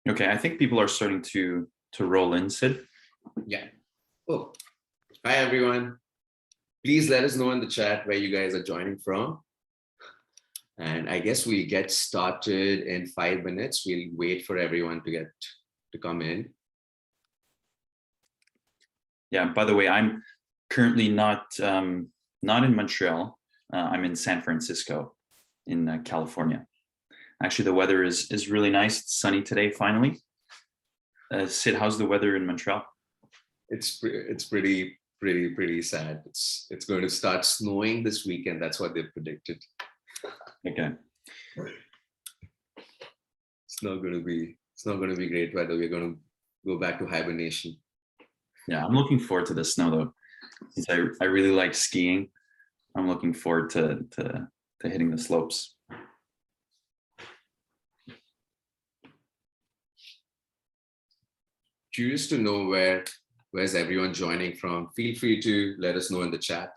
Okay, I think people are starting to roll in, Sid. Yeah. Oh, hi everyone. Please let us know in the chat where you guys are joining from. And I guess we'll get started in 5 minutes. We'll wait for everyone to come in. Yeah, by the way, I'm currently not in Montreal. I'm in San Francisco in California. Actually, the weather is really nice. It's sunny today, finally. Sid, how's the weather in Montreal? It's pretty sad. It's going to start snowing this weekend. That's what they've predicted. Okay. It's not going to be great weather. We're going to go back to hibernation. Yeah, I'm looking forward to the snow though. Since I really like skiing, I'm looking forward to hitting the slopes. Curious to know where's everyone joining from. Feel free to let us know in the chat.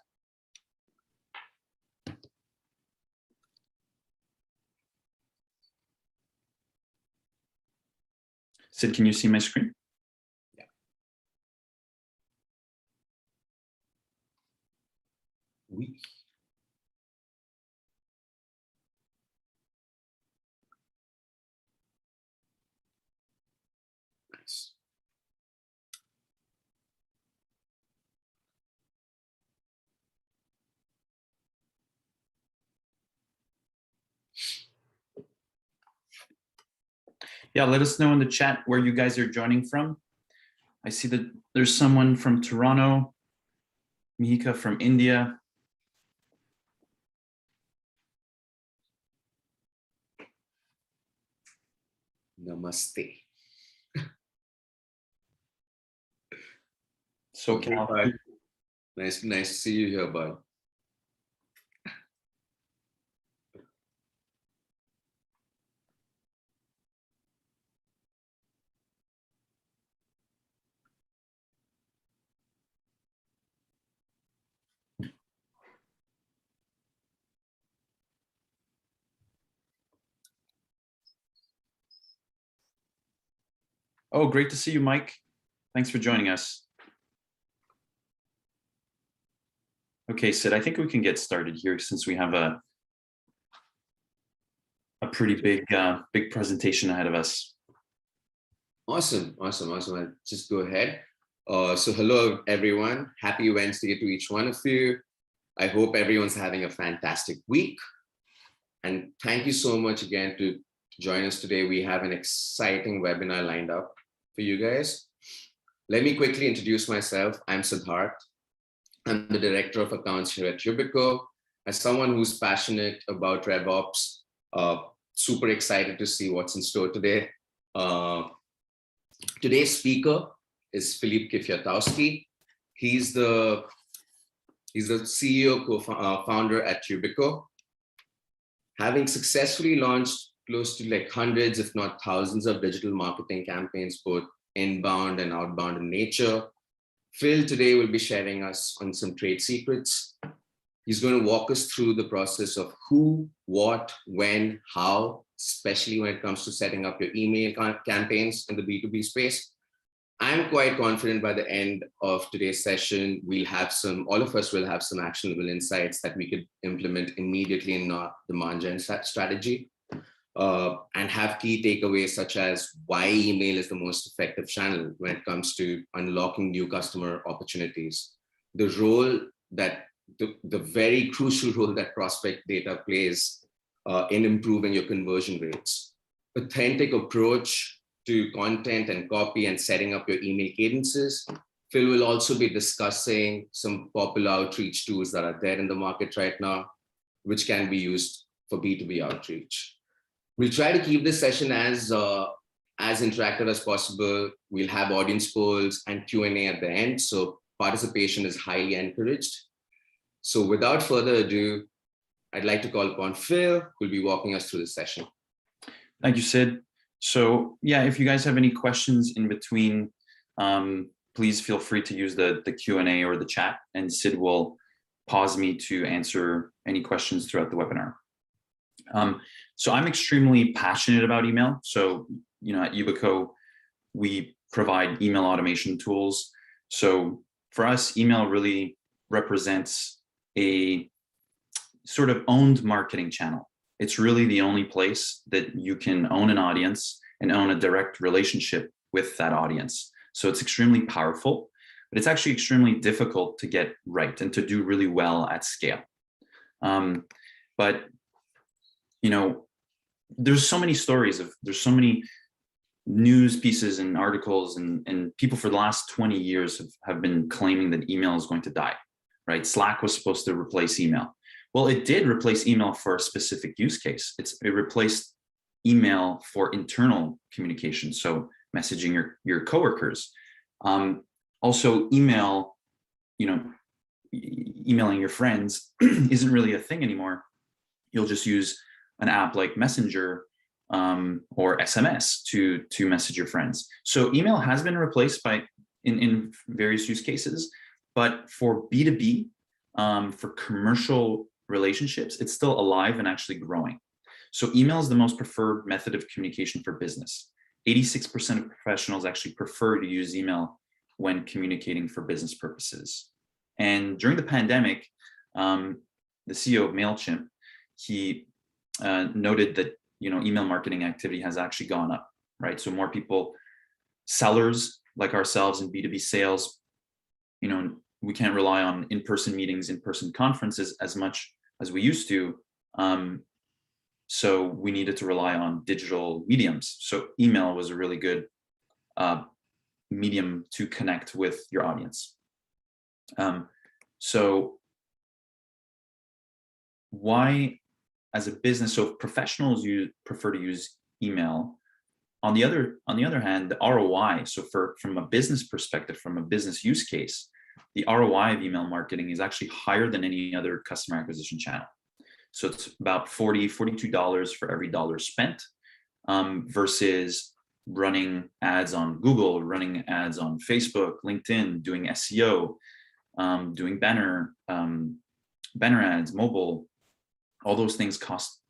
Sid, can you see my screen? Yeah. Oui. Nice. Yeah, let us know in the chat where you guys are joining from. I see that there's someone from Toronto, Mihika from India. Namaste. So Okay, bud. Nice to see you here, bud. Oh, great to see you, Mike. Thanks for joining us. Okay, Sid, I think we can get started here since we have a pretty big presentation ahead of us. Awesome. I'll just go ahead. So hello, everyone. Happy Wednesday to each one of you. I hope everyone's having a fantastic week. And thank you so much again to join us today. We have an exciting webinar lined up for you guys. Let me quickly introduce myself. I'm Siddharth. I'm the Director of Accounts here at Ubico. As someone who's passionate about RevOps, super excited to see what's in store today. Today's speaker is Philippe Kwiatkowski. He's the CEO, co-founder at Ubico. Having successfully launched close to like hundreds, if not thousands of digital marketing campaigns, both inbound and outbound in nature, Phil today will be sharing us on some trade secrets. He's going to walk us through the process of who, what, when, how, especially when it comes to setting up your email campaigns in the B2B space. I'm quite confident by the end of today's session, all of us will have some actionable insights that we could implement immediately in our demand gen strategy, and have key takeaways such as why email is the most effective channel when it comes to unlocking new customer opportunities, the role that the very crucial role that prospect data plays in improving your conversion rates, authentic approach to content and copy and setting up your email cadences. Phil will also be discussing some popular outreach tools that are there in the market right now, which can be used for B2B outreach. We'll try to keep this session as interactive as possible. We'll have audience polls and Q&A at the end, so participation is highly encouraged. So without further ado, I'd like to call upon Phil, who'll be walking us through this session. Thank you, Sid. So yeah, if you guys have any questions in between, please feel free to use the Q&A or the chat, and Sid will pause me to answer any questions throughout the webinar. So I'm extremely passionate about email. So, at Ubico, we provide email automation tools. So for us, email really represents a sort of owned marketing channel. It's really the only place that you can own an audience and own a direct relationship with that audience. So it's extremely powerful, but it's actually extremely difficult to get right and to do really well at scale. But there's so many stories there's so many news pieces and articles and people for the last 20 years have been claiming that email is going to die, right? Slack was supposed to replace email. Well, it did replace email for a specific use case. It replaced email for internal communication, so messaging your coworkers. Also, emailing your friends isn't really a thing anymore. You'll just use an app like Messenger or SMS to message your friends. So email has been replaced in various use cases, but for B2B, for commercial relationships, it's still alive and actually growing. So email is the most preferred method of communication for business. 86% of professionals actually prefer to use email when communicating for business purposes. And during the pandemic, the CEO of MailChimp, he noted that email marketing activity has actually gone up, right? So more people, sellers like ourselves in B2B sales, we can't rely on in-person meetings, in-person conferences as much as we used to. So we needed to rely on digital mediums. So email was a really good medium to connect with your audience. So why, as a business, so if professionals prefer to use email, on the other hand, the ROI, so from a business perspective, from a business use case, the ROI of email marketing is actually higher than any other customer acquisition channel. So it's about $42 for every dollar spent, versus running ads on Google, running ads on Facebook, LinkedIn, doing SEO, doing banner ads, mobile. All those things cost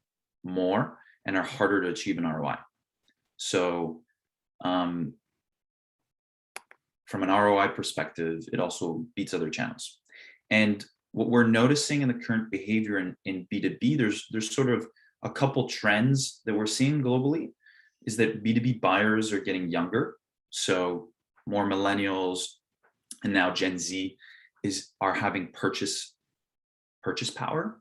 more and are harder to achieve an ROI. So from an ROI perspective, it also beats other channels. And what we're noticing in the current behavior in B2B, there's sort of a couple trends that we're seeing globally, is that B2B buyers are getting younger. So more millennials and now Gen Z are having purchase power.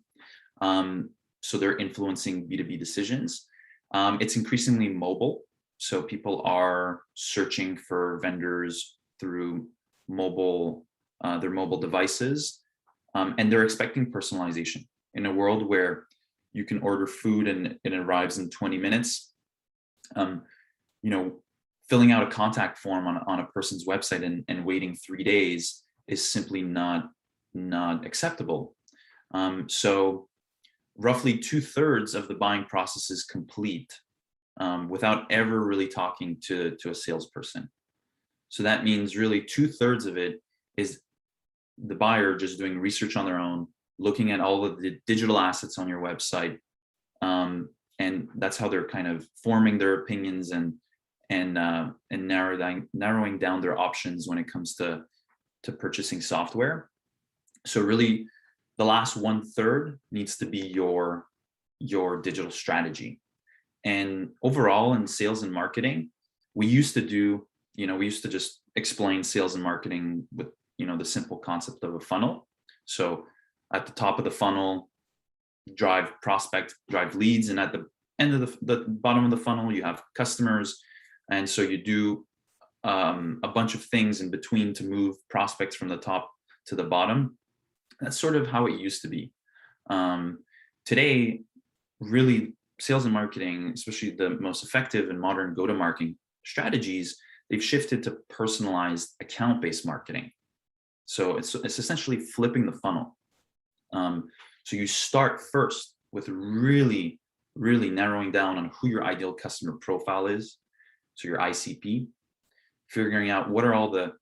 So they're influencing B2B decisions. It's increasingly mobile. So people are searching for vendors through their mobile devices, and they're expecting personalization. In a world where you can order food and it arrives in 20 minutes, filling out a contact form on a person's website and waiting 3 days is simply not acceptable. So roughly 2/3 of the buying process is complete without ever really talking to a salesperson. So that means really 2/3 of it is the buyer just doing research on their own, looking at all of the digital assets on your website, and that's how they're kind of forming their opinions and narrowing down their options when it comes to purchasing software. So really, the last 1/3 needs to be your digital strategy. And overall, in sales and marketing, we used to just explain sales and marketing with the simple concept of a funnel. So at the top of the funnel, drive leads, and at the end of the bottom of the funnel, you have customers. And so you do a bunch of things in between to move prospects from the top to the bottom. That's sort of how it used to be. Today, really, sales and marketing, especially the most effective and modern go-to-market strategies, they've shifted to personalized account-based marketing. So it's essentially flipping the funnel. So you start first with really, really narrowing down on who your ideal customer profile is. So your ICP, figuring out what are all the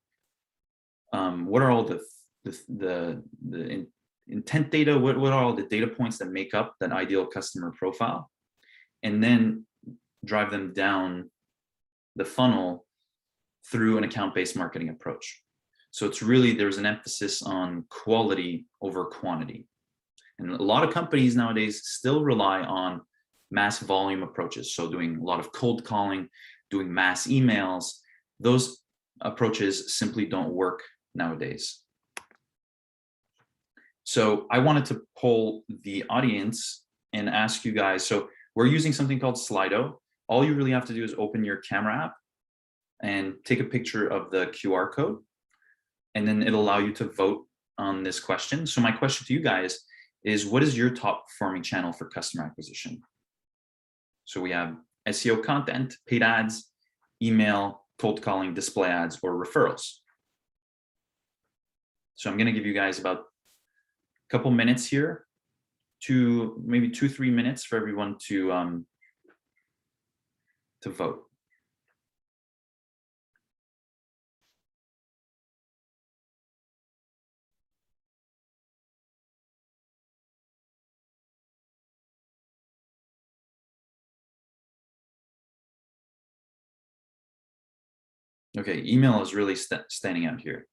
intent data, what are all the data points that make up that ideal customer profile, and then drive them down the funnel through an account-based marketing approach. So it's really, there's an emphasis on quality over quantity. And a lot of companies nowadays still rely on mass volume approaches. So doing a lot of cold calling, doing mass emails, those approaches simply don't work nowadays. So I wanted to poll the audience and ask you guys, so we're using something called Slido. All you really have to do is open your camera app and take a picture of the QR code, and then it'll allow you to vote on this question. So my question to you guys is, what is your top performing channel for customer acquisition? So we have SEO content, paid ads, email, cold calling, display ads, or referrals. So I'm going to give you guys about a couple minutes here, maybe 2-3 minutes for everyone to vote. Okay, email is really standing out here.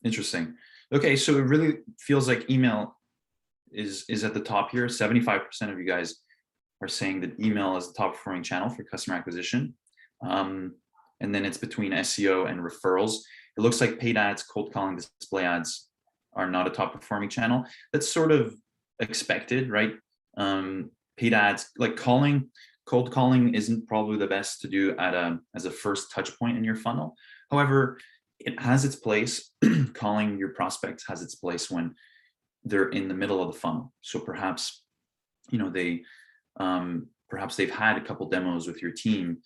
Interesting. Okay, so it really feels like email is at the top here. 75% of you guys are saying that email is the top performing channel for customer acquisition. And then it's between SEO and referrals. It looks like paid ads, cold calling, display ads are not a top performing channel. That's sort of expected, right? Paid ads, like cold calling isn't probably the best to do as a first touch point in your funnel. However, it has its place. Calling your prospects has its place when they're in the middle of the funnel. So perhaps, you know, perhaps they've had a couple demos with your team,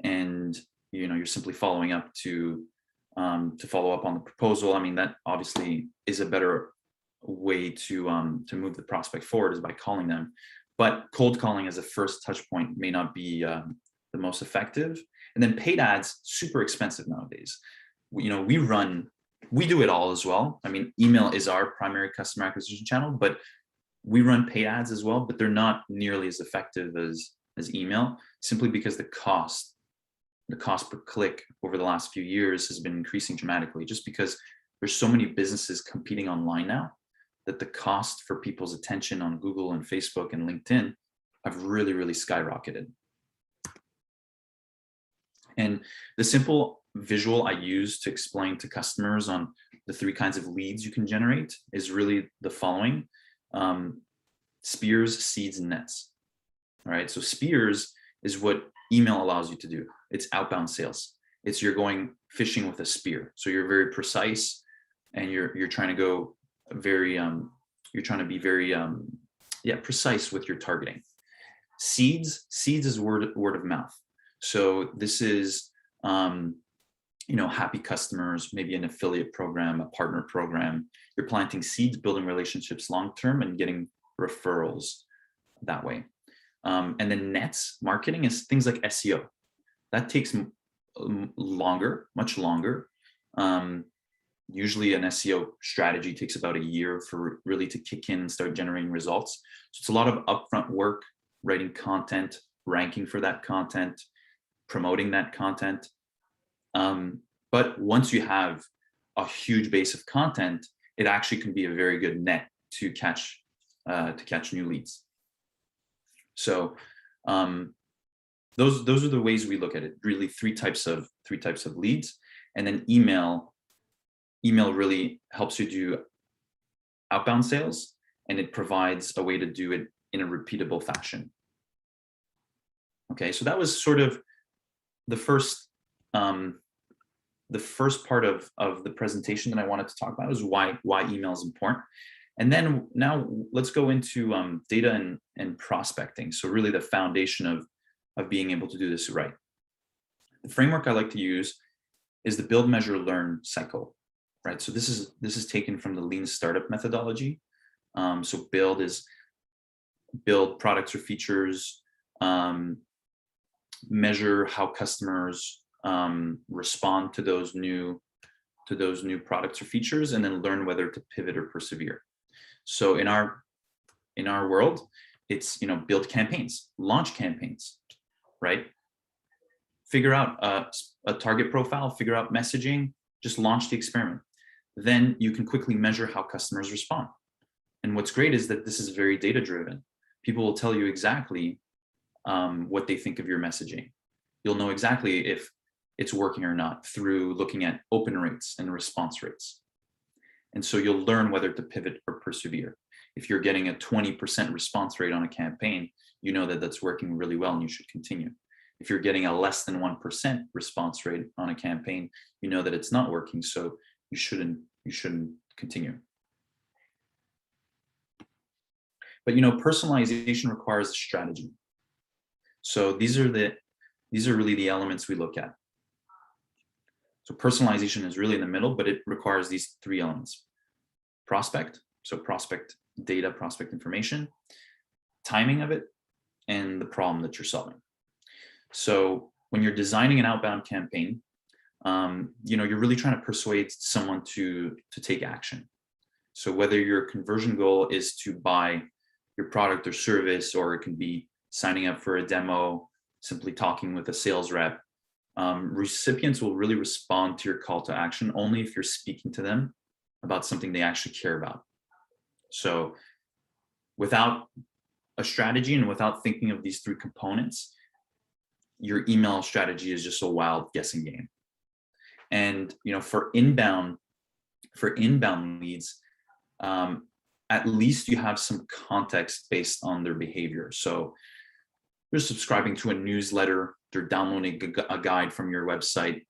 and you know, you're simply following up to follow up on the proposal. I mean, that obviously is a better way to move the prospect forward, is by calling them. But cold calling as a first touch point may not be the most effective. And then paid ads, super expensive nowadays. You know, we do it all as well. I mean, email is our primary customer acquisition channel, but we run paid ads as well, but they're not nearly as effective as email, simply because the cost per click over the last few years has been increasing dramatically, just because there's so many businesses competing online now that the cost for people's attention on Google and Facebook and LinkedIn have really, really skyrocketed. And the simple visual I use to explain to customers on the 3 kinds of leads you can generate is really the following: spears, seeds, and nets. All right, so spears is what email allows you to do. It's outbound sales. It's you're going fishing with a spear. So you're very precise, and you're trying to go very you're trying to be very precise with your targeting. Seeds is word of mouth. So this is you know, happy customers, maybe an affiliate program, a partner program. You're planting seeds, building relationships long term, and getting referrals that way. And then nets marketing is things like SEO. That takes longer, much longer. Usually an SEO strategy takes about a year for really to kick in and start generating results. So it's a lot of upfront work, writing content, ranking for that content, promoting that content. But once you have a huge base of content, it actually can be a very good net to catch to catch new leads. So those are the ways we look at it. Really, three types of leads, and then email. Email really helps you do outbound sales, and it provides a way to do it in a repeatable fashion. Okay, so that was sort of the first part of the presentation that I wanted to talk about, was why email is important. And then now let's go into data and prospecting. So really the foundation of being able to do this right. The framework I like to use is the build, measure, learn cycle, right? So this is taken from the lean startup methodology. So build is build products or features, measure how customers respond to those new products or features, and then learn whether to pivot or persevere. So in our world, it's build campaigns, launch campaigns, right? Figure out a target profile, figure out messaging, just launch the experiment. Then you can quickly measure how customers respond. And what's great is that this is very data driven. People will tell you exactly what they think of your messaging. You'll know exactly if it's working or not through looking at open rates and response rates. And so you'll learn whether to pivot or persevere. If you're getting a 20% response rate on a campaign, you know that that's working really well and you should continue. If you're getting a less than 1% response rate on a campaign, you know that it's not working, so you shouldn't continue. But personalization requires a strategy. So these are really the elements we look at. So personalization is really in the middle, but it requires these three elements: prospect, so prospect data, prospect information, timing of it, and the problem that you're solving. So when you're designing an outbound campaign, you're really trying to persuade someone to take action. So whether your conversion goal is to buy your product or service, or it can be signing up for a demo, simply talking with a sales rep, recipients will really respond to your call to action only if you're speaking to them about something they actually care about. So without a strategy and without thinking of these three components, your email strategy is just a wild guessing game. And for inbound leads, at least you have some context based on their behavior. So they're subscribing to a newsletter, they're downloading a guide from your website.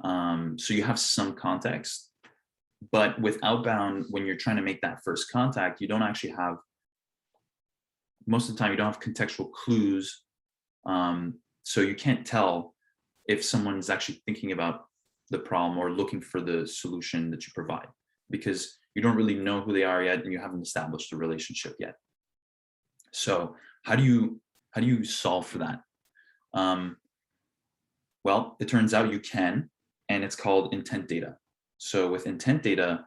So you have some context. But with outbound, when you're trying to make that first contact, you don't actually have, most of the time, you don't have contextual clues. So you can't tell if someone's actually thinking about the problem or looking for the solution that you provide, because you don't really know who they are yet and you haven't established a relationship yet. So how do you solve for that? Well, it turns out you can, and it's called intent data. So with intent data,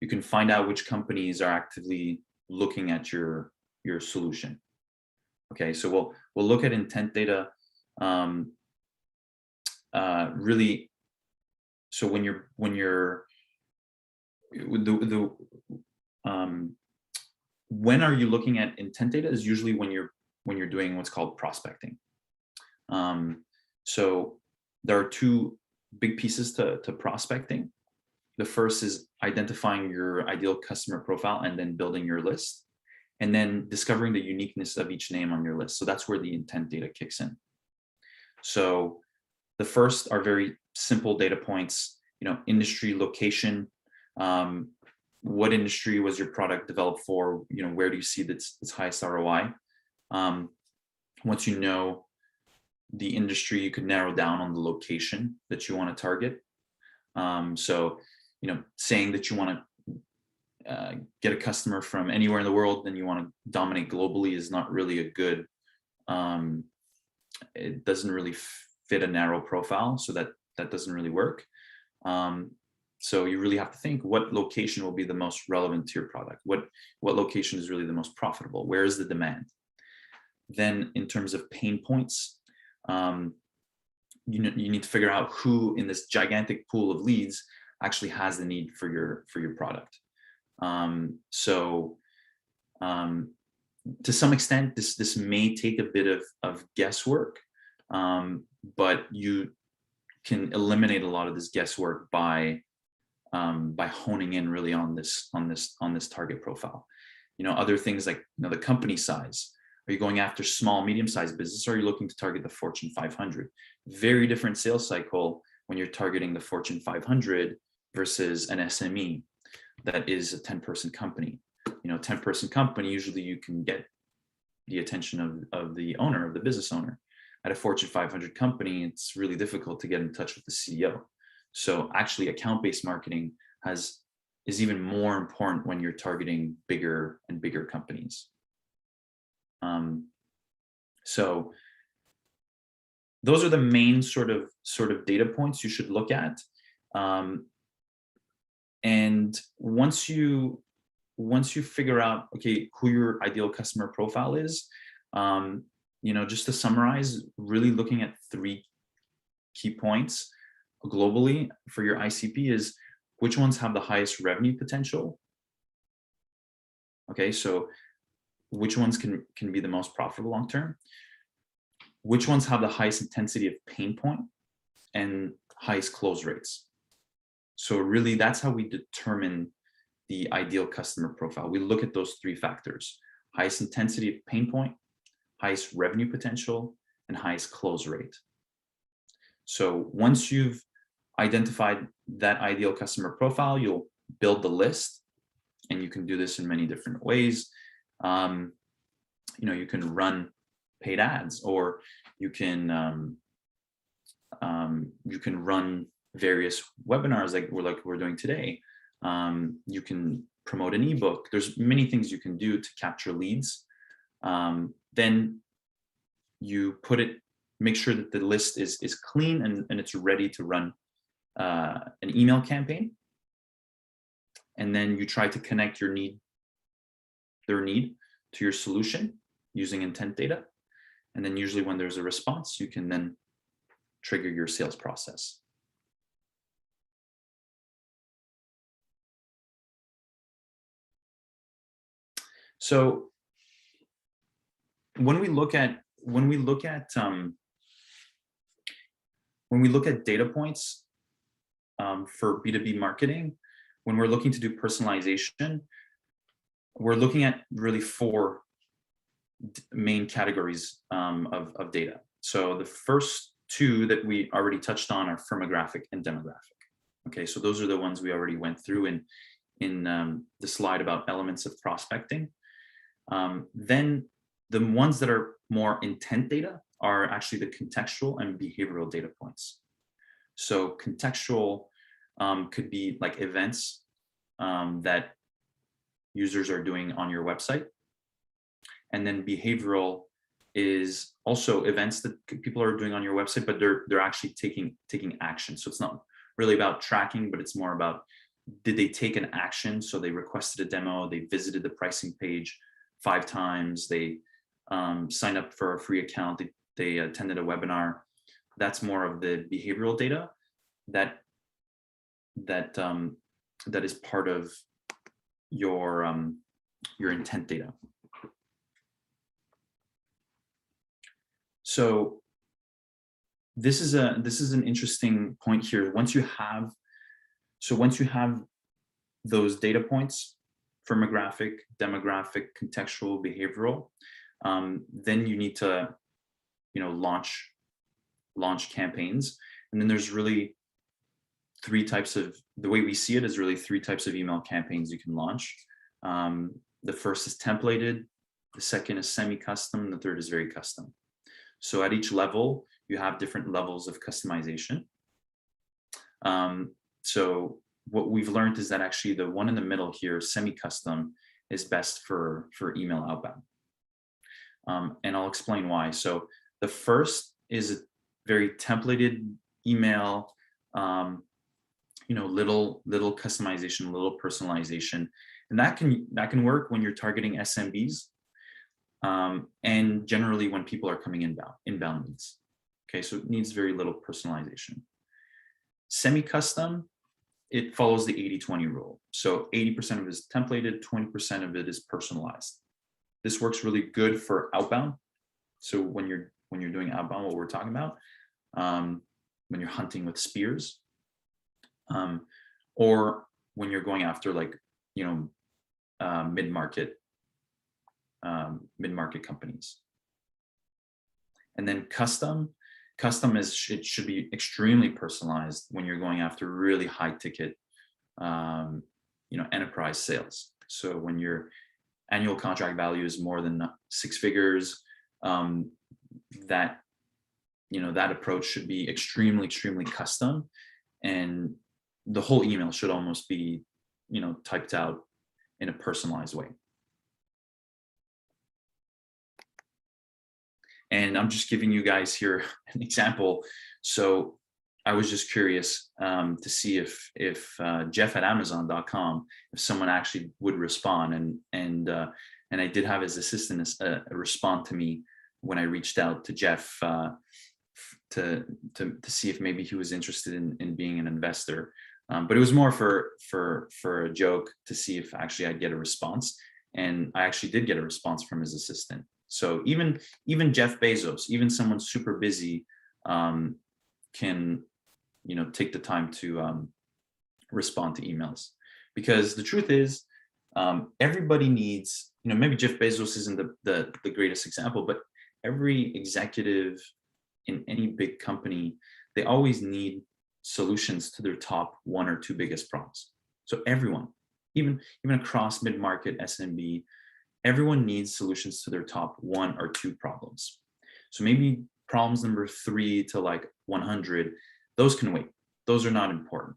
you can find out which companies are actively looking at your solution. Okay, so we'll look at intent data. Really, so when are you looking at intent data is usually when you're doing what's called prospecting. So there are two big pieces to prospecting. The first is identifying your ideal customer profile and then building your list, and then discovering the uniqueness of each name on your list. So that's where the intent data kicks in. So the first are very simple data points, industry, location, what industry was your product developed for, where do you see its highest ROI? Once you know the industry, you could narrow down on the location that you want to target. So, saying that you want to get a customer from anywhere in the world and you want to dominate globally is not really a good, it doesn't really fit a narrow profile, so that doesn't really work. So you really have to think what location will be the most relevant to your product. What location is really the most profitable? Where is the demand? Then in terms of pain points, you need to figure out who in this gigantic pool of leads actually has the need for your product. So To some extent, this may take a bit of guesswork, but you can eliminate a lot of this guesswork by honing in really on this target profile. Other things like the company size. Are you going after small, medium-sized business, or are you looking to target the Fortune 500? Very different sales cycle when you're targeting the Fortune 500 versus an SME that is a 10-person company. 10-person company, usually you can get the attention of the owner, of the business owner. At a Fortune 500 company, it's really difficult to get in touch with the CEO. So actually, account-based marketing is even more important when you're targeting bigger and bigger companies. So those are the main sort of data points you should look at. And once you figure out, okay, who your ideal customer profile is, just to summarize, really looking at 3 key points globally for your ICP is which ones have the highest revenue potential. Okay, so which ones can be the most profitable long term? Which ones have the highest intensity of pain point and highest close rates? So really, that's how we determine the ideal customer profile. We look at those 3 factors: highest intensity of pain point, highest revenue potential, and highest close rate. So once you've identified that ideal customer profile, you'll build the list, and you can do this in many different ways. You can run paid ads, or you can run various webinars like we're doing today. You can promote an ebook. There's many things you can do to capture leads. Then you make sure that the list is clean and it's ready to run an email campaign. And then you try to connect their need to your solution using intent data. And then usually when there's a response, you can then trigger your sales process. So when we look at data points for B2B marketing, when we're looking to do personalization, we're looking at really 4 main categories of data. So the first 2 that we already touched on are firmographic and demographic. Okay, so those are the ones we already went through in the slide about elements of prospecting. Then the ones that are more intent data are actually the contextual and behavioral data points. So contextual could be like events that users are doing on your website. And then behavioral is also events that people are doing on your website, but they're actually taking action. So it's not really about tracking, but it's more about, did they take an action? So they requested a demo, they visited the pricing page 5 times, they signed up for a free account, they attended a webinar. That's more of the behavioral data that is part of your intent data. So this is an interesting point here. Once you have those data points, firmographic, demographic, contextual, behavioral, then you need to launch campaigns. And then there's really 3 types of, the way we see it is really 3 types of email campaigns you can launch. The first is templated, the second is semi-custom, and the third is very custom. So at each level, you have different levels of customization. So what we've learned is that actually the one in the middle here, semi-custom, is best for email outbound. And I'll explain why. So the first is a very templated email, little customization, little personalization, and that can work when you're targeting SMBs, and generally when people are coming inbound leads. Okay, so it needs very little personalization. Semi-custom, it follows the 80-20 rule. So 80% of it is templated, 20% of it is personalized. This works really good for outbound. So when you're doing outbound, what we're talking about, when you're hunting with spears, or when you're going after like, you know, mid-market companies. And then custom is, it should be extremely personalized when you're going after really high ticket, you know, enterprise sales. So when your annual contract value is more than 6 figures, that, you know, that approach should be extremely custom, and the whole email should almost be, you know, typed out in a personalized way. And I'm just giving you guys here an example. So I was just curious to see if Jeff at Amazon.com, if someone actually would respond, and I did have his assistant respond to me when I reached out to Jeff to see if maybe he was interested in being an investor. But it was more for a joke, to see if actually I'd get a response, and I actually did get a response from his assistant. So even Jeff Bezos, even someone super busy, can, you know, take the time to respond to emails, because the truth is, everybody needs, you know, maybe Jeff Bezos isn't the greatest example, but every executive in any big company, they always need solutions to their top 1 or 2 biggest problems. So everyone, even across mid-market SMB, everyone needs solutions to their top 1 or 2 problems. So maybe problems number 3 to like 100, those can wait. Those are not important.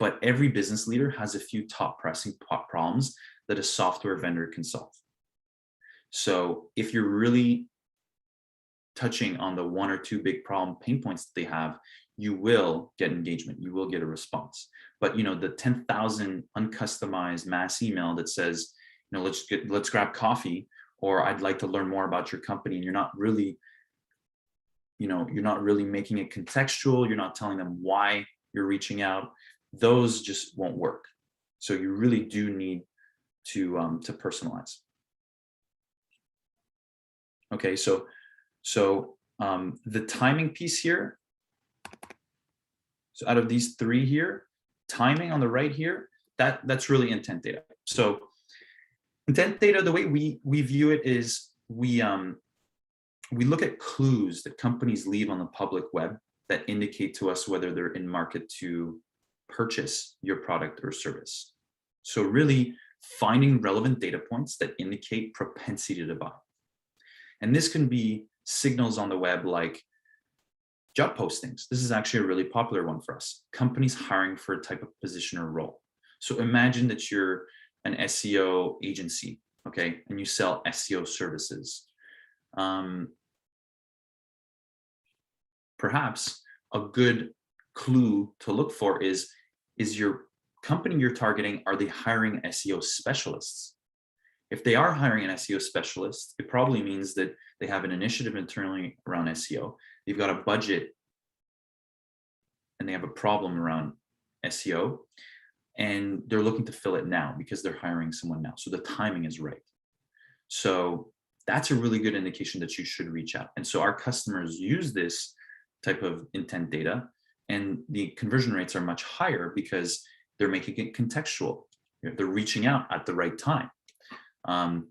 But every business leader has a few top pressing problems that a software vendor can solve. So if you're really touching on the 1 or 2 big problem pain points that they have, you will get engagement, you will get a response. But, you know, the 10,000 uncustomized mass email that says, you know, let's grab coffee, or I'd like to learn more about your company, and you're not really, you know, you're not really making it contextual, you're not telling them why you're reaching out, those just won't work. So you really do need to personalize. Okay, so the timing piece here, so out of these 3 here, timing on the right here, that's really intent data. So intent data, the way we view it is, we look at clues that companies leave on the public web that indicate to us whether they're in market to purchase your product or service. So really finding relevant data points that indicate propensity to buy. And this can be signals on the web like job postings. This is actually a really popular one for us. Companies hiring for a type of position or role. So imagine that you're an SEO agency, okay, and you sell SEO services. Perhaps a good clue to look for is your company you're targeting, are they hiring SEO specialists? If they are hiring an SEO specialist, it probably means that they have an initiative internally around SEO. They've got a budget and they have a problem around SEO, and they're looking to fill it now because they're hiring someone now. So the timing is right. So that's a really good indication that you should reach out. And so our customers use this type of intent data, and the conversion rates are much higher because they're making it contextual. They're reaching out at the right time. And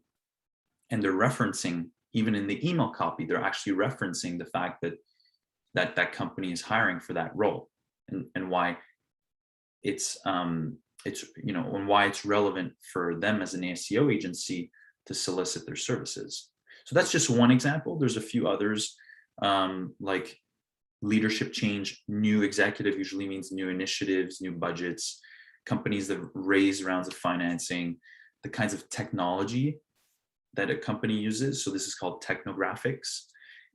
they're referencing, even in the email copy, they're actually referencing the fact that company is hiring for that role, and why it's you know, and why it's relevant for them as an SEO agency to solicit their services. So that's just one example. There's a few others, like leadership change. New executive usually means new initiatives, new budgets, companies that raise rounds of financing, the kinds of technology that a company uses. So this is called technographics.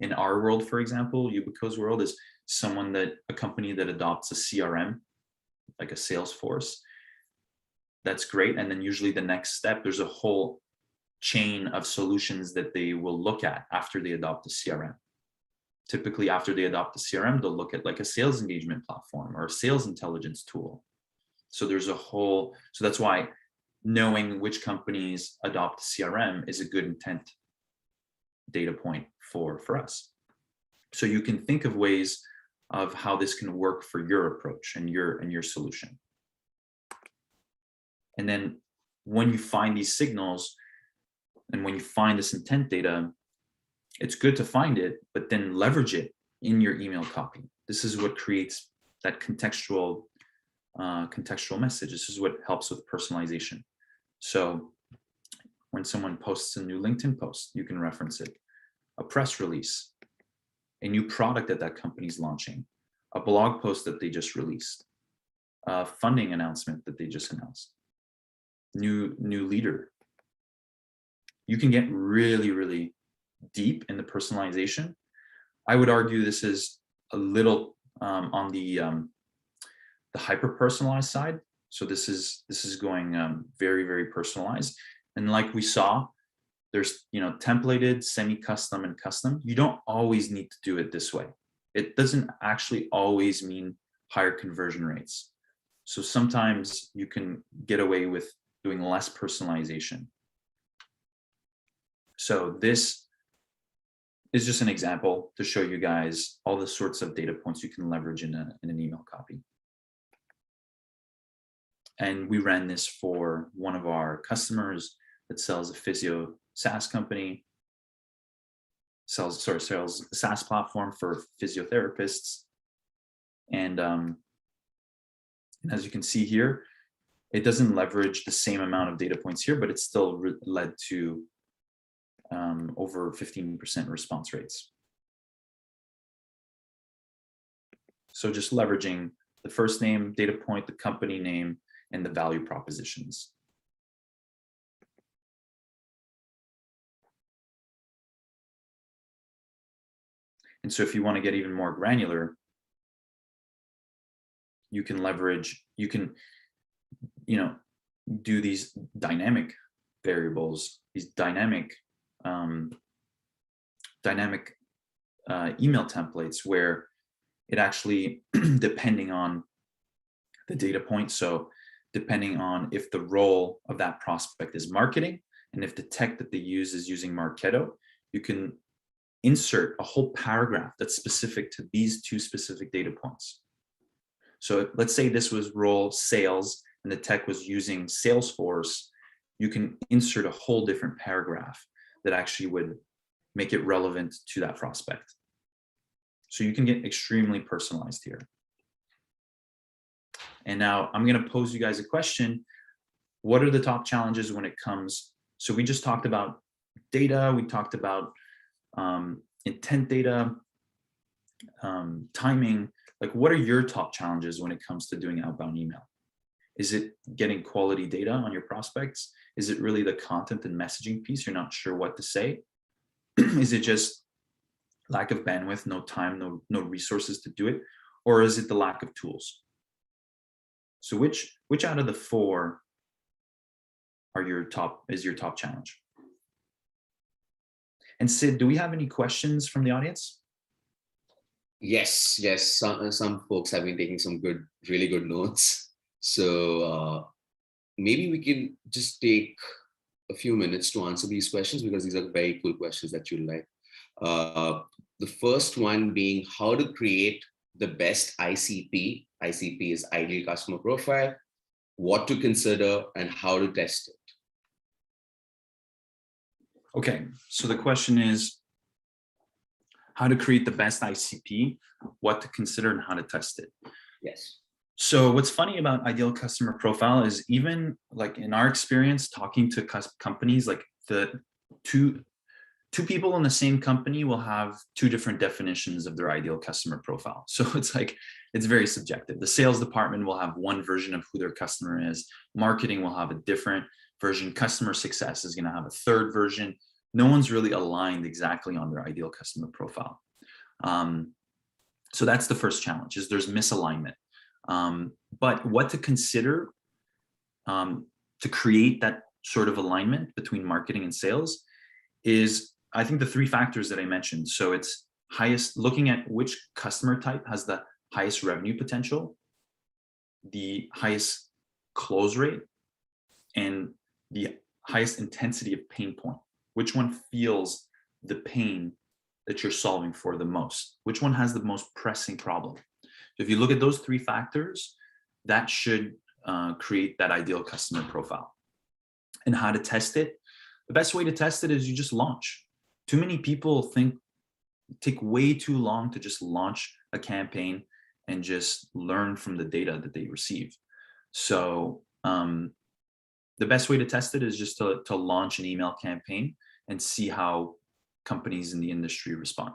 In our world, for example, Ubico's world is a company that adopts a CRM, like a Salesforce. That's great. And then usually the next step, there's a whole chain of solutions that they will look at after they adopt a CRM. Typically, after they adopt a CRM, they'll look at like a sales engagement platform or a sales intelligence tool. So there's a whole, so that's why knowing which companies adopt CRM is a good intent data point for us. So you can think of ways of how this can work for your approach and your solution. And then when you find these signals and when you find this intent data, it's good to find it, but then leverage it in your email copy. This is what creates that contextual message. This is what helps with personalization. So when someone posts a new LinkedIn post, you can reference it. A press release, a new product that company's launching, a blog post that they just released, a funding announcement that they just announced, new leader. You can get really, really deep in the personalization. I would argue this is a little on the hyper personalized side. So this is going very, very personalized. And like we saw, there's templated, semi-custom, and custom. You don't always need to do it this way. It doesn't actually always mean higher conversion rates. So sometimes you can get away with doing less personalization. So this is just an example to show you guys all the sorts of data points you can leverage in an email copy. And we ran this for one of our customers that sells a physio SaaS company, sells a SaaS platform for physiotherapists. And as you can see here, it doesn't leverage the same amount of data points here, but it still led to over 15% response rates. So just leveraging the first name, data point, the company name, and the value propositions. And so if you want to get even more granular, you can leverage, you can, do these dynamic variables, these dynamic email templates where it actually, depending on the data point, so depending on if the role of that prospect is marketing and if the tech that they use is using Marketo, you can insert a whole paragraph that's specific to these two specific data points. So let's say this was role sales and the tech was using Salesforce, you can insert a whole different paragraph that actually would make it relevant to that prospect. So you can get extremely personalized here. And now I'm going to pose you guys a question. What are the top challenges when it comes? So we just talked about data. We talked about intent data, timing. Like, what are your top challenges when it comes to doing outbound email? Is it getting quality data on your prospects? Is it really the content and messaging piece? You're not sure what to say. Is it just lack of bandwidth, no time, no resources to do it? Or is it the lack of tools? So which out of the four are your top challenge? And Sid, do we have any questions from the audience? Yes. Some folks have been taking some really good notes. So maybe we can just take a few minutes to answer these questions because these are very cool questions that you'll like. The first one being how to create the best ICP. ICP is Ideal Customer Profile, what to consider and how to test it. Okay, so the question is how to create the best ICP, what to consider and how to test it. Yes. So what's funny about Ideal Customer Profile is even like in our experience talking to companies, like the two people in the same company will have two different definitions of their ideal customer profile. So it's very subjective. The sales department will have one version of who their customer is. Marketing will have a different version. Customer success is going to have a third version. No one's really aligned exactly on their ideal customer profile. So that's the first challenge, is there's misalignment. But what to consider to create that sort of alignment between marketing and sales is, I think, the three factors that I mentioned. So it's looking at which customer type has the highest revenue potential, the highest close rate, and the highest intensity of pain point. Which one feels the pain that you're solving for the most? Which one has the most pressing problem? If you look at those three factors, that should create that ideal customer profile. And how to test it? The best way to test it is you just launch. Too many people take way too long to just launch a campaign and just learn from the data that they receive. So the best way to test it is just to launch an email campaign and see how companies in the industry respond.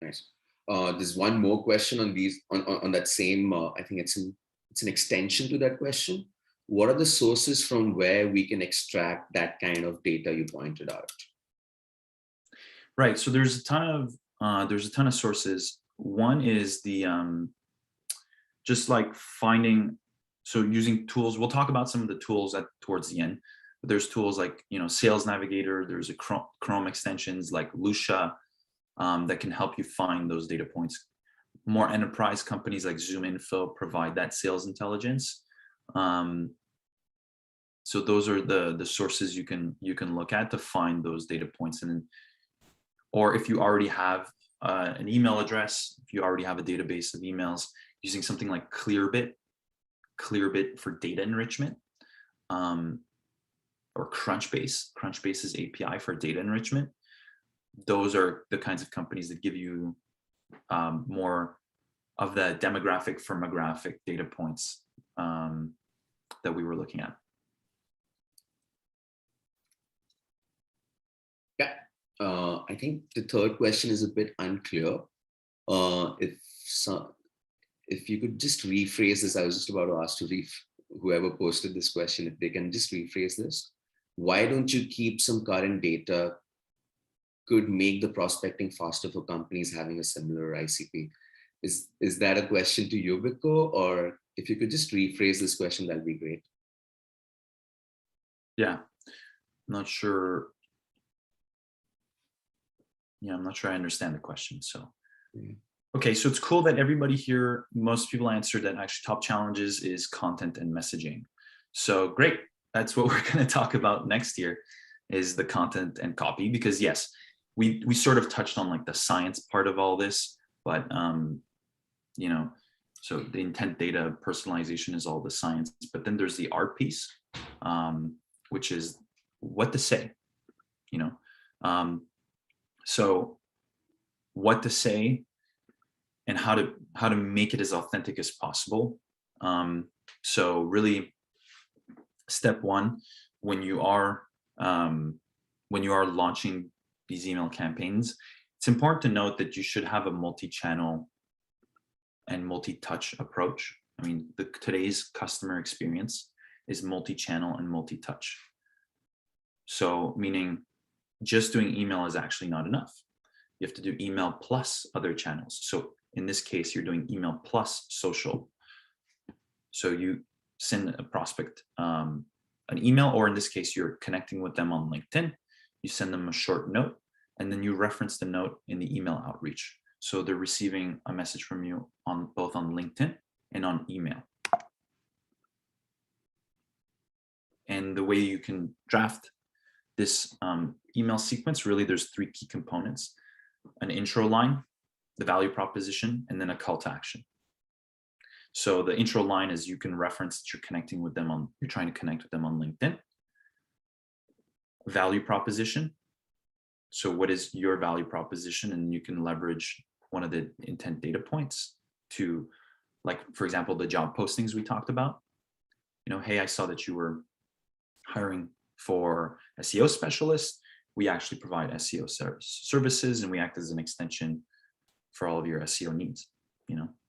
Nice. There's one more question on these on that same. I think it's an extension to that question. What are the sources from where we can extract that kind of data you pointed out? Right. So there's a ton of sources. One is the just like finding, so using tools. We'll talk about some of the tools towards the end. But there's tools like Sales Navigator. There's a Chrome extensions like Lucia that can help you find those data points. More enterprise companies like ZoomInfo provide that sales intelligence. So those are the sources you can look at to find those data points. And or if you already have an email address, if you already have a database of emails, using something like Clearbit for data enrichment, or Crunchbase's API for data enrichment. Those are the kinds of companies that give you more of the demographic data points that we were looking at. Yeah, I think the third question is a bit unclear. If you could just rephrase this, I was just about to ask whoever posted this question, if they can just rephrase this. Why don't you keep some current data could make the prospecting faster for companies having a similar ICP? Is that a question to Ubico, or if you could just rephrase this question, that'd be great. Yeah, not sure. Yeah, I'm not sure I understand the question. So, okay, so it's cool that everybody here, most people answered that actually top challenges is content and messaging. So great, that's what we're going to talk about next year, is the content and copy, because yes, we sort of touched on like the science part of all this, but so the intent data personalization is all the science, but then there's the art piece, which is what to say, so what to say and how to make it as authentic as possible. So really, step one, when you are launching these email campaigns, it's important to note that you should have a multi-channel and multi-touch approach. I mean, today's customer experience is multi-channel and multi-touch. So meaning just doing email is actually not enough. You have to do email plus other channels. So in this case, you're doing email plus social. So you send a prospect an email, or in this case, you're connecting with them on LinkedIn. You send them a short note, and then you reference the note in the email outreach. So they're receiving a message from you both on LinkedIn and on email. And the way you can draft this email sequence, really, there's three key components: an intro line, the value proposition, and then a call to action. So the intro line is you can reference that you're trying to connect with them on LinkedIn. Value proposition. So what is your value proposition? And you can leverage one of the intent data points to, like, for example, the job postings we talked about. Hey, I saw that you were hiring for SEO specialists. We actually provide SEO services, and we act as an extension for all of your SEO needs.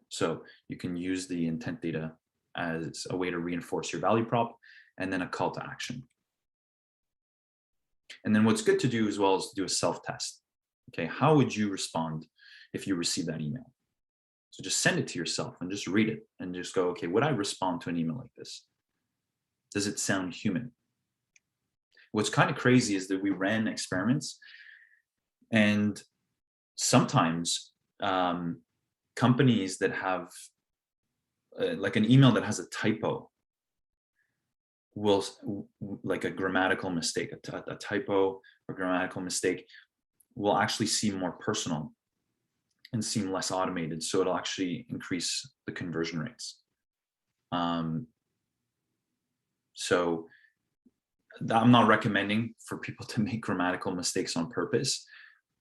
So you can use the intent data as a way to reinforce your value prop, and then a call to action. And then what's good to do as well is to do a self-test. Okay, how would you respond if you receive that email? So just send it to yourself and just read it and just go, okay, would I respond to an email like this? Does it sound human? What's kind of crazy is that we ran experiments, and sometimes companies that have like an email that has a typo will, like a grammatical mistake, a typo or grammatical mistake will actually seem more personal and seem less automated. So it'll actually increase the conversion rates. So I'm not recommending for people to make grammatical mistakes on purpose,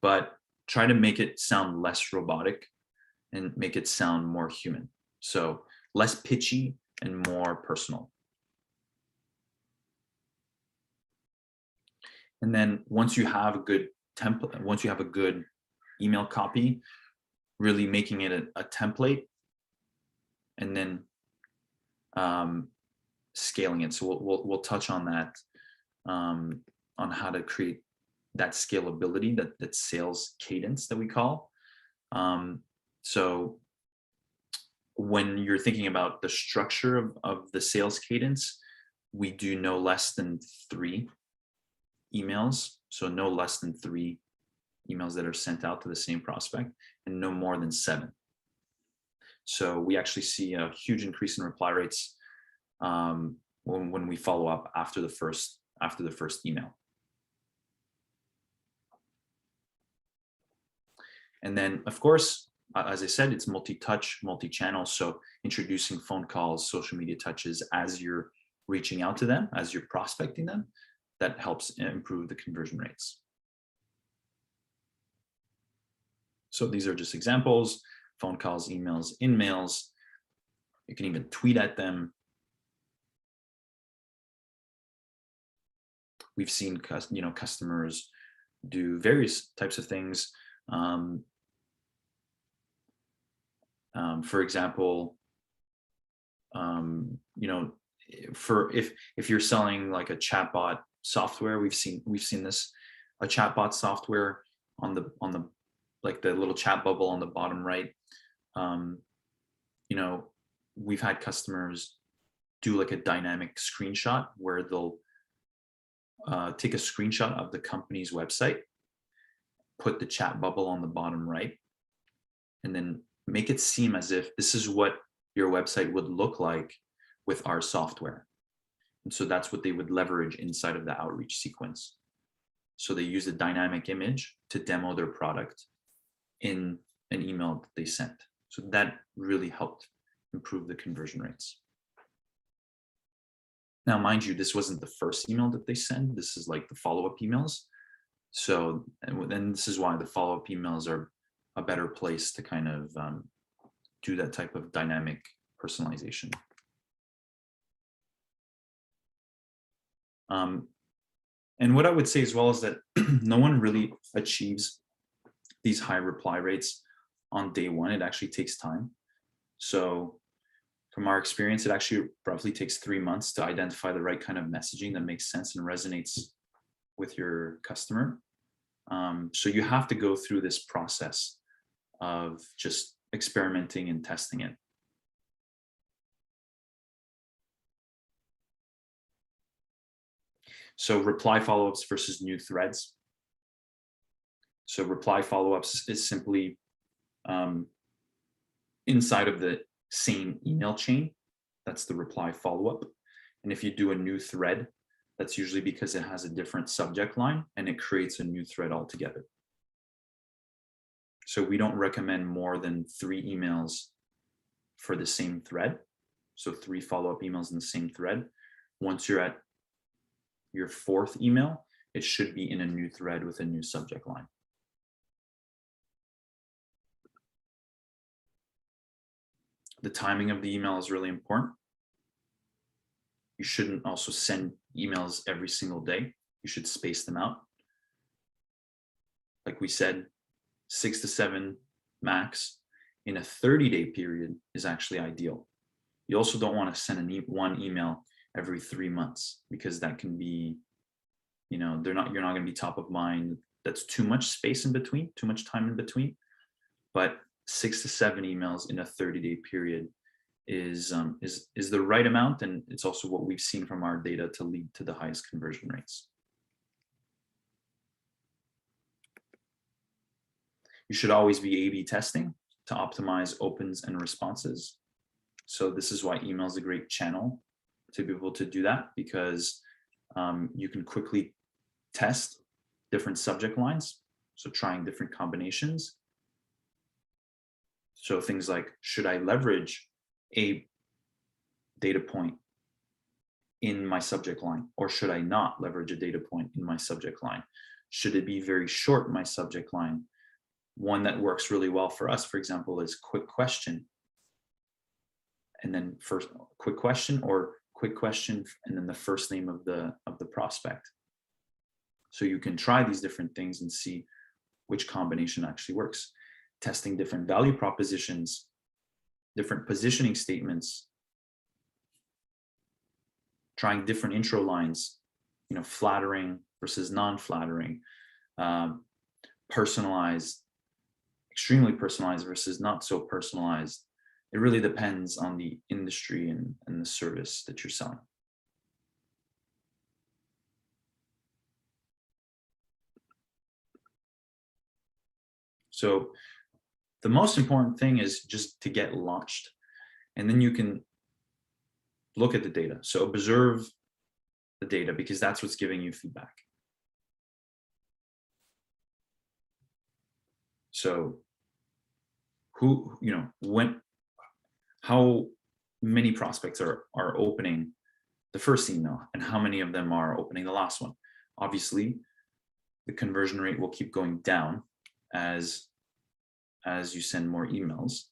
but try to make it sound less robotic and make it sound more human. So less pitchy and more personal. And then once you have a good template, once you have a good email copy, really making it a template and then scaling it. So we'll touch on that, on how to create that scalability, that sales cadence that we call. So when you're thinking about the structure of the sales cadence, we do no less than 3 emails. So no less than 3 emails that are sent out to the same prospect, and no more than 7. So we actually see a huge increase in reply rates when we follow up after the first email. And then, of course, as I said, it's multi-touch, multi-channel. So introducing phone calls, social media touches as you're reaching out to them, as you're prospecting them, that helps improve the conversion rates. So these are just examples: phone calls, emails, in-mails. You can even tweet at them. We've seen customers do various types of things. For example, for if you're selling like a chatbot software, we've seen this, a chatbot software on the like the little chat bubble on the bottom right. We've had customers do like a dynamic screenshot where they'll take a screenshot of the company's website, put the chat bubble on the bottom right, and then make it seem as if this is what your website would look like with our software. And so that's what they would leverage inside of the outreach sequence. So they use a dynamic image to demo their product in an email that they sent. So that really helped improve the conversion rates. Now, mind you, this wasn't the first email that they sent. This is like the follow-up emails. So, and then this is why the follow-up emails are a better place to kind of do that type of dynamic personalization. And what I would say as well is that no one really achieves these high reply rates on day one. It actually takes time. So from our experience, it actually roughly takes 3 months to identify the right kind of messaging that makes sense and resonates with your customer. So you have to go through this process of just experimenting and testing it. So reply follow-ups versus new threads. So reply follow-ups is simply inside of the same email chain. That's the reply follow-up. And if you do a new thread, that's usually because it has a different subject line and it creates a new thread altogether. So we don't recommend more than 3 emails for the same thread. So 3 follow-up emails in the same thread. Once you're at your 4th email, it should be in a new thread with a new subject line. The timing of the email is really important. You shouldn't also send emails every single day. You should space them out. Like we said, 6 to 7 max in a 30-day period is actually ideal. You also don't want to send one email every 3 months, because that can be, you're not going to be top of mind. That's too much space in between, too much time in between. But 6 to 7 emails in a 30-day period is the right amount, and it's also what we've seen from our data to lead to the highest conversion rates. You should always be A/B testing to optimize opens and responses. So this is why email is a great channel to be able to do that, because you can quickly test different subject lines. So trying different combinations. So things like, should I leverage a data point in my subject line, or should I not leverage a data point in my subject line? Should it be very short in my subject line? One that works really well for us, for example, is quick question. And then first quick question, or quick question and then the first name of the prospect. So you can try these different things and see which combination actually works. Testing different value propositions, different positioning statements, trying different intro lines, flattering versus non-flattering, personalized, extremely personalized versus not so personalized. It really depends on the industry and the service that you're selling. So the most important thing is just to get launched, and then you can look at the data. So observe the data, because that's what's giving you feedback. So how many prospects are opening the first email, and how many of them are opening the last one? Obviously, the conversion rate will keep going down as you send more emails.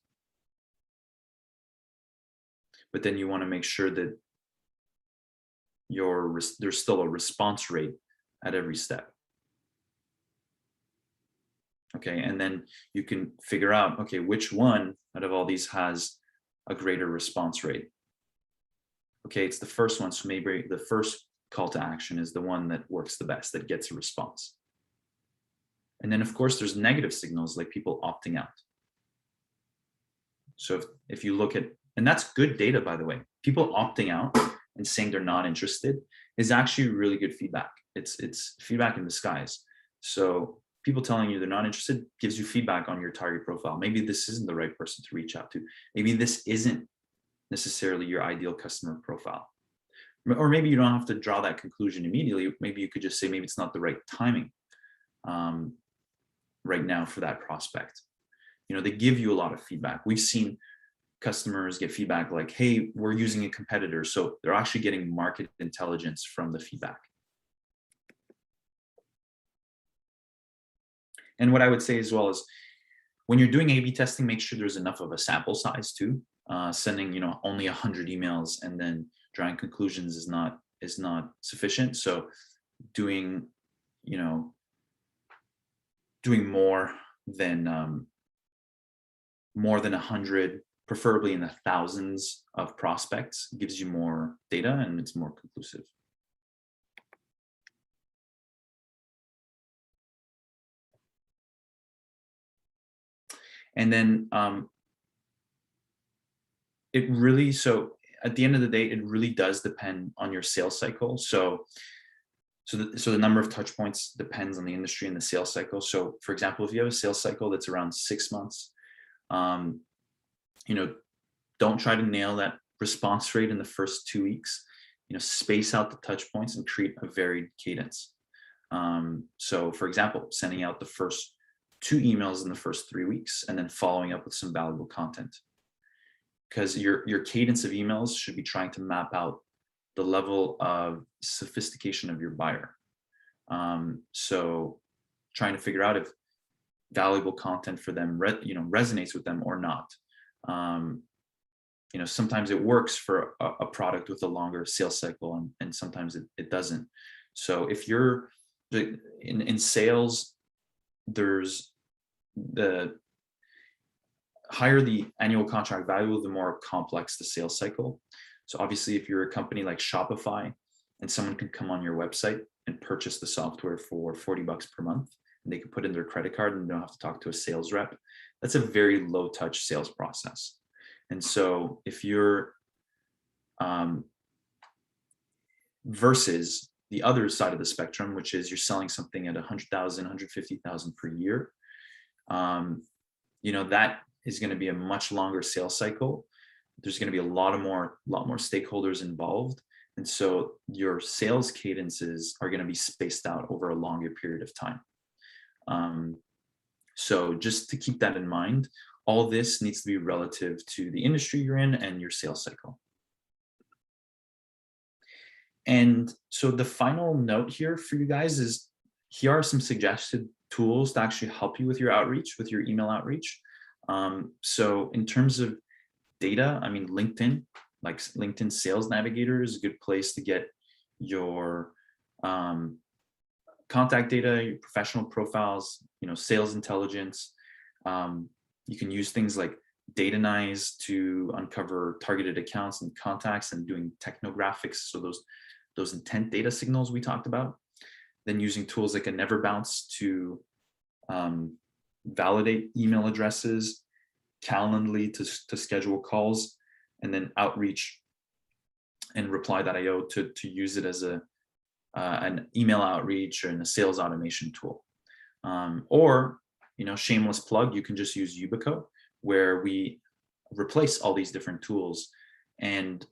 But then you want to make sure that there's still a response rate at every step. Okay, and then you can figure out, okay, which one out of all these has a greater response rate? Okay, it's the first one, so maybe the first call to action is the one that works the best, that gets a response. And then of course there's negative signals, like people opting out. So if you look at, and that's good data, by the way, people opting out and saying they're not interested is actually really good feedback. It's feedback in disguise. So people telling you they're not interested gives you feedback on your target profile. Maybe this isn't the right person to reach out to. Maybe this isn't necessarily your ideal customer profile. Or maybe you don't have to draw that conclusion immediately. Maybe you could just say, maybe it's not the right timing right now for that prospect. They give you a lot of feedback. We've seen customers get feedback like, hey, we're using a competitor. So they're actually getting market intelligence from the feedback. And what I would say as well is, when you're doing A/B testing, make sure there's enough of a sample size too. Sending only 100 emails and then drawing conclusions is not sufficient. So doing more than 100, preferably in the thousands of prospects, gives you more data and it's more conclusive. And then so at the end of the day, it really does depend on your sales cycle. So the number of touch points depends on the industry and the sales cycle. So for example, if you have a sales cycle that's around 6 months, don't try to nail that response rate in the first 2 weeks. Space out the touch points and create a varied cadence. So for example, sending out the first 2 emails in the first 3 weeks and then following up with some valuable content. Because your cadence of emails should be trying to map out the level of sophistication of your buyer. So trying to figure out if valuable content for them resonates with them or not. Sometimes it works for a product with a longer sales cycle, and sometimes it doesn't. So if you're in sales, there's the higher the annual contract value, the more complex the sales cycle. So obviously, if you're a company like Shopify and someone can come on your website and purchase the software for $40 per month, and they can put in their credit card and don't have to talk to a sales rep, that's a very low touch sales process. And so if you're versus the other side of the spectrum, which is you're selling something at 100,000, 150,000 per year, that is going to be a much longer sales cycle there's going to be a lot more stakeholders involved. And so your sales cadences are going to be spaced out over a longer period of time. So just to keep that in mind, all this needs to be relative to the industry you're in and your sales cycle. And so the final note here for you guys is, here are some suggested tools to actually help you with your outreach, with your email outreach. So in terms of data, I mean, LinkedIn, like LinkedIn Sales Navigator is a good place to get your contact data, your professional profiles, sales intelligence. You can use things like Datanyze to uncover targeted accounts and contacts and doing technographics, so those intent data signals we talked about. Then using tools like a Never Bounce to validate email addresses, Calendly to schedule calls, and then Outreach and Reply.io to use it as an email outreach and a sales automation tool. Or, shameless plug, you can just use Ubico, where we replace all these different tools and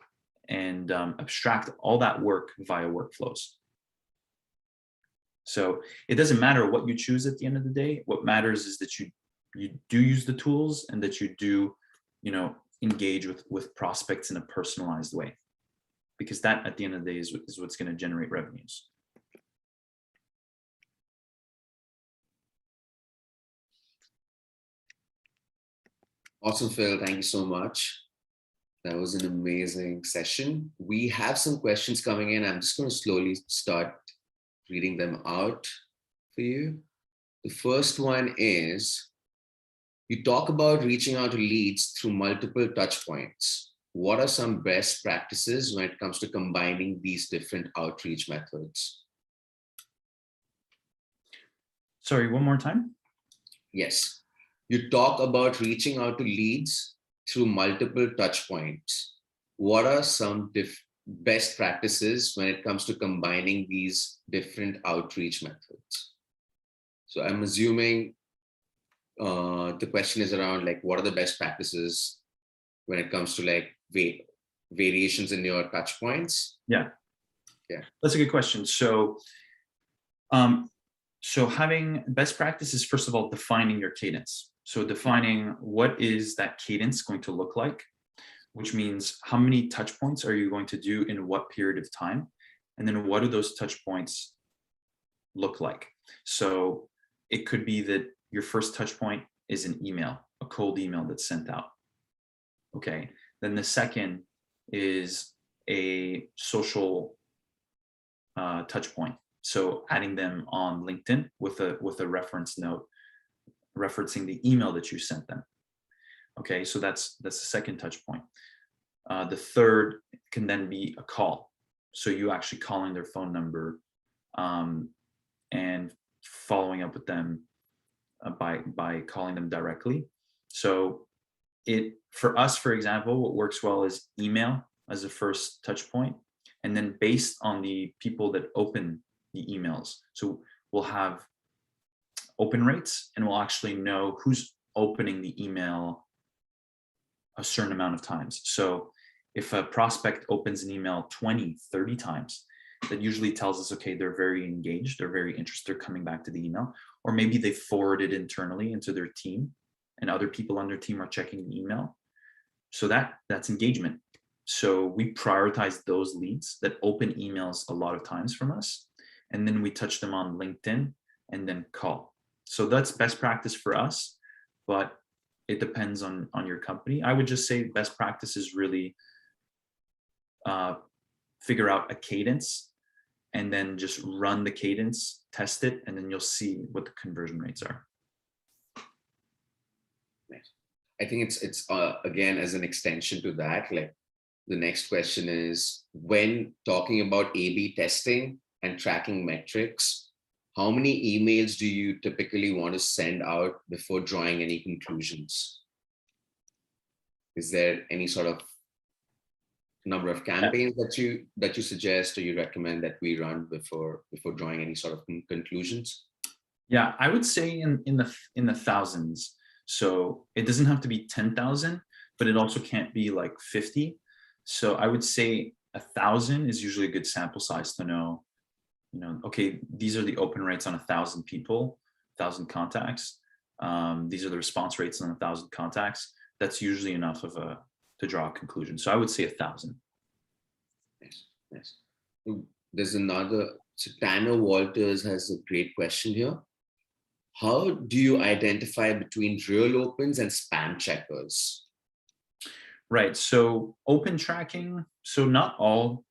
abstract all that work via workflows. So it doesn't matter what you choose at the end of the day. What matters is that you do use the tools and that you do, engage with prospects in a personalized way, because that at the end of the day is what's going to generate revenues. Awesome, Phil. Thank you so much. That was an amazing session. We have some questions coming in. I'm just going to slowly start reading them out for you. The first one is, you talk about reaching out to leads through multiple touch points. What are some best practices when it comes to combining these different outreach methods? Sorry, one more time? Yes. You talk about reaching out to leads through multiple touch points. What are some best practices when it comes to combining these different outreach methods? So I'm assuming the question is around like, what are the best practices when it comes to like variations in your touch points? Yeah, that's a good question. So having best practices, first of all, defining your cadence. So defining what is that cadence going to look like, which means how many touch points are you going to do in what period of time? And then what do those touch points look like? So it could be that your first touch point is an email, a cold email that's sent out. Okay. Then the second is a social touch point. So adding them on LinkedIn with a reference note referencing the email that you sent them. Okay, so that's the second touch point. The third can then be a call. So you actually calling their phone number and following up with them by calling them directly. So for us, for example, what works well is email as a first touch point, and then based on the people that open the emails. So we'll have open rates, and we'll actually know who's opening the email a certain amount of times. So if a prospect opens an email 20, 30 times, that usually tells us, okay, they're very engaged, they're very interested, they're coming back to the email, or maybe they forwarded internally into their team and other people on their team are checking the email. So that's engagement. So we prioritize those leads that open emails a lot of times from us, and then we touch them on LinkedIn and then call. So that's best practice for us, but it depends on your company. I would just say best practice is really figure out a cadence and then just run the cadence, test it, and then you'll see what the conversion rates are. I think it's again, as an extension to that, like the next question is, when talking about A/B testing and tracking metrics, how many emails do you typically want to send out before drawing any conclusions? Is there any sort of number of campaigns that you suggest or you recommend that we run before drawing any sort of conclusions? Yeah, I would say in the thousands. So it doesn't have to be 10,000, but it also can't be like 50. So I would say 1,000 is usually a good sample size to know, okay, these are the open rates on 1,000 people, 1,000 contacts. These are the response rates on 1,000 contacts. That's usually enough to draw a conclusion. So I would say 1,000. Yes, yes. There's another, so Tanner Walters has a great question here. How do you identify between real opens and spam checkers? Right. So open tracking. So not all,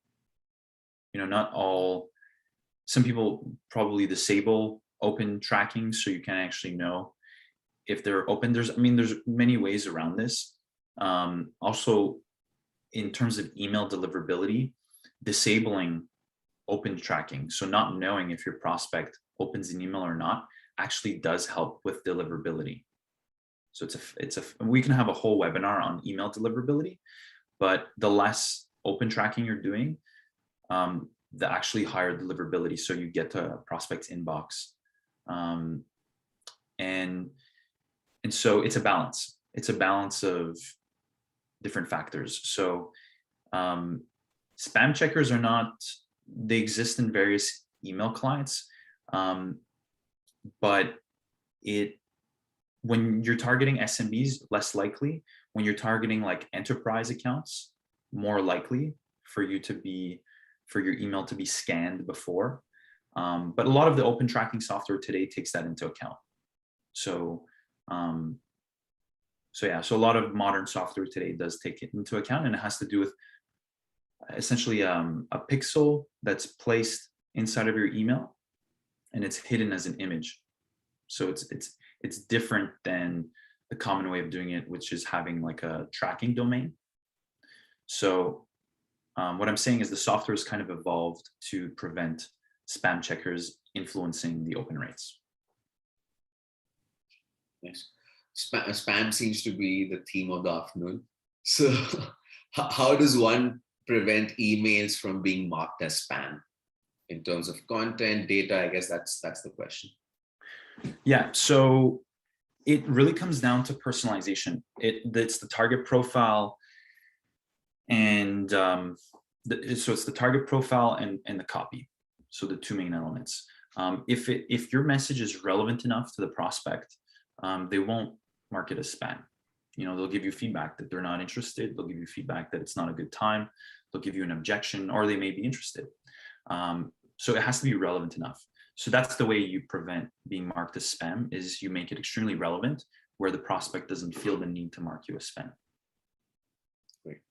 some people probably disable open tracking so you can actually know if they're open. There's many ways around this. Also, in terms of email deliverability, disabling open tracking, so not knowing if your prospect opens an email or not, actually does help with deliverability. So we can have a whole webinar on email deliverability, but the less open tracking you're doing, the actually higher deliverability. So you get to a prospect's inbox. And so it's a balance. It's a balance of different factors. So spam checkers are not, they exist in various email clients, but when you're targeting SMBs, less likely. When you're targeting like enterprise accounts, more likely for your email to be scanned before. But a lot of the open tracking software today takes that into account. So a lot of modern software today does take it into account, and it has to do with essentially a pixel that's placed inside of your email, and it's hidden as an image. So it's different than the common way of doing it, which is having like a tracking domain. So what I'm saying is the software has kind of evolved to prevent spam checkers influencing the open rates. Yes. Spam seems to be the theme of the afternoon. So how does one prevent emails from being marked as spam in terms of content, data? I guess that's the question. Yeah, so it really comes down to personalization. It's the target profile, and so it's the target profile and the copy. So the two main elements. If your message is relevant enough to the prospect, they won't mark it as spam. They'll give you feedback that they're not interested. They'll give you feedback that it's not a good time. They'll give you an objection, or they may be interested. So it has to be relevant enough. So that's the way you prevent being marked as spam, is you make it extremely relevant where the prospect doesn't feel the need to mark you as spam. Great.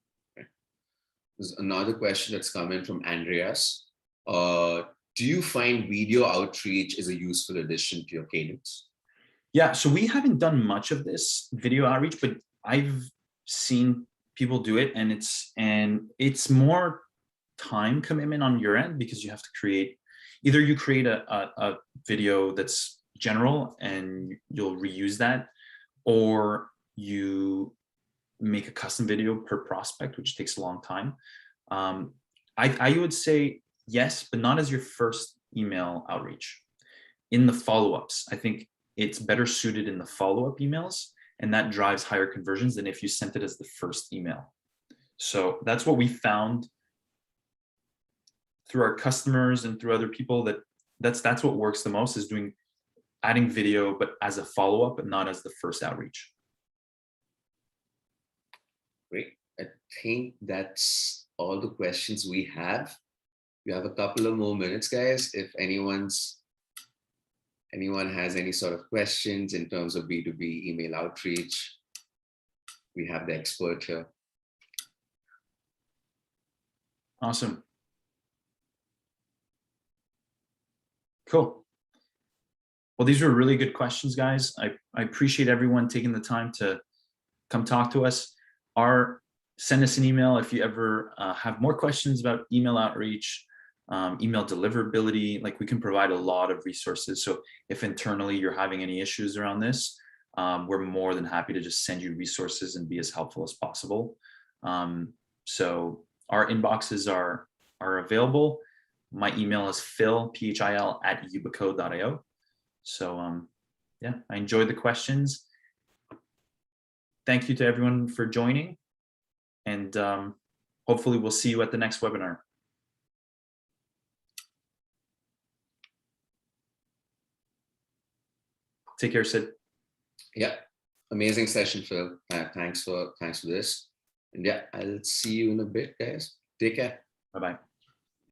There's another question that's come in from Andreas. Do you find video outreach is a useful addition to your cadence? Yeah, so we haven't done much of this video outreach, but I've seen people do it, and it's more time commitment on your end, because you have to create a video that's general and you'll reuse that, or you make a custom video per prospect, which takes a long time. I would say yes, but not as your first email outreach. In the follow-ups, I think it's better suited in the follow-up emails, and that drives higher conversions than if you sent it as the first email. So that's what we found through our customers and through other people, that's what works the most, is adding video, but as a follow-up, but not as the first outreach. Great. I think that's all the questions we have. We have a couple of more minutes, guys. If anyone has any sort of questions in terms of B2B email outreach, we have the expert here. Awesome. Cool. Well, these were really good questions, guys. I appreciate everyone taking the time to come talk to us. Send us an email if you ever have more questions about email outreach, email deliverability. Like, we can provide a lot of resources. So if internally you're having any issues around this, we're more than happy to just send you resources and be as helpful as possible. So our inboxes are available. My email is phil@ubico.io. So yeah, I enjoyed the questions. thank you to everyone for joining. And hopefully we'll see you at the next webinar. Take care, Sid. Yeah, amazing session, Phil. Thanks for this. And yeah, I'll see you in a bit, guys. Take care. Bye-bye.